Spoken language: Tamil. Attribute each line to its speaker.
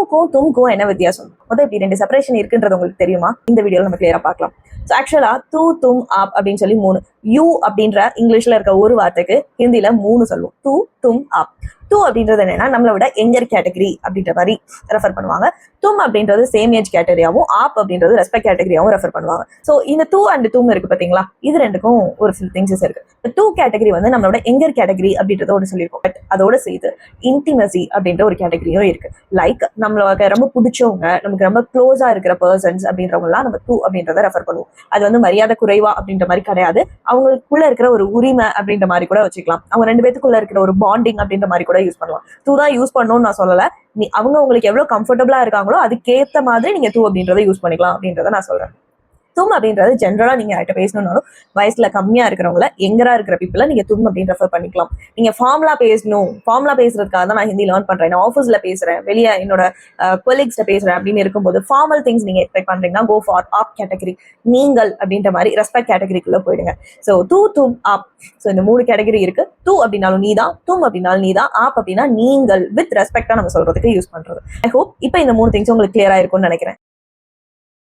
Speaker 1: தூக்கும் தும்க்கும் என்ன வித்தியாசம்? முதல் இப்படி 2 செப்பரேஷன் இருக்குன்றது உங்களுக்கு தெரியுமா? இந்த வீடியோல நம்ம கிளியரா பார்க்கலாம். ஸோ ஆக்சுவலா தூ தும் ஆப் அப்படின்னு சொல்லி 3. யூ அப்படின்ற இங்கிலீஷ்ல இருக்க ஒரு வார்த்தைக்கு ஹிந்தியில 3 சொல்லுவோம். தூ தும் ஆப். தூ அப்படின்றது என்னன்னா நம்மளோட எங்கர் கேட்டகரி அப்படின்ற மாதிரி ரெஃபர் பண்ணுவாங்க. தும் அப்படின்றது சேம் ஏஜ் கேட்டகரியாவும், ஆப் அப்படின்றது ரெஸ்பெக்ட் கேட்டகரியாவும் ரெஃபர் பண்ணுவாங்க. ஸோ இந்த தூ அண்ட் தும் இருக்கு பாத்தீங்களா, இது ரெண்டுக்கும் ஒரு சில திங்ஸஸ் இருக்கு. டூ கேட்டகரி வந்து நம்மளோட எங்கர் கேட்டகரி அப்படின்றத ஒன்று சொல்லியிருக்கோம். பட் அதோட சேர்த்து இன்டிமசி அப்படின்ற ஒரு கேட்டகரியும் இருக்கு. லைக் நம்மளுக்கு ரொம்ப பிடிச்சவங்க, நமக்கு ரொம்ப க்ளோஸா இருக்கிற பர்சன்ஸ் அப்படின்றவங்கலாம் நம்ம தூ அப்படின்றத ரெஃபர் பண்ணுவோம். அது வந்து மரியாதை குறைவா அப்படின்ற மாதிரி கிடையாது, அவங்களுக்குள்ள இருக்கிற ஒரு உரிமை அப்படின்ற மாதிரி கூட வச்சுக்கலாம். அவங்க 2 பேத்துக்குள்ள இருக்கிற ஒரு பாண்டிங் அப்படின்ற மாதிரி கூட யூஸ் பண்ணலாம். தூ தான் யூஸ் பண்ணணும்னு நான் சொல்லல, அவங்க உங்களுக்கு எவ்வளவு கம்ஃபர்டபுளா இருக்காங்களோ அதுக்கேற்ற மாதிரி நீங்க தூ அப்படின்றத யூஸ் பண்ணிக்கலாம் அப்படின்றத நான் சொல்றேன். தும் அப்படின்றது ஜென்ரலா நீங்க யார்கிட்ட பேசணும்னாலும் வயசுல கம்மியா இருக்கிறவங்கள, எங்கரா இருக்கிற பீப்புள நீங்க தும் அப்படின்னு ரெஃபர் பண்ணிக்கலாம். நீங்க ஃபார்முலா பேசணும், ஃபார்முலா பேசுறதுக்காக தான் நான் ஹிந்தி லேர்ன் பண்றேன், நான் ஆஃபீஸ்ல பேசுறேன், வெளியே என்னோட கொலீக்ஸ்ட பேசுறேன் அப்படின்னு இருக்கும்போது ஃபார்மல் திங்ஸ் நீங்க எக்ஸ்பெக்ட் பண்றீங்கன்னா கோ ஃபார் ஆப் கேட்டகரி. நீங்கள் அப்படின்ற மாதிரி ரெஸ்பெக்ட் கேட்டகரிக்குள்ள போயிடுங்க. ஸோ தூ தும் ஆப். ஸோ இந்த 3 கேட்டகரி இருக்கு. தூ அப்படின்னாலும் நீதான், தும் அப்படின்னாலும் நீதான், ஆப் அப்படின்னா நீங்கள் வித் ரெஸ்பெக்டா நம்ம சொல்றதுக்கு யூஸ் பண்றது. ஐ ஹோப் இப்போ இந்த 3 திங்ஸ் உங்களுக்கு கிளியரா இருக்கும்னு நினைக்கிறேன்.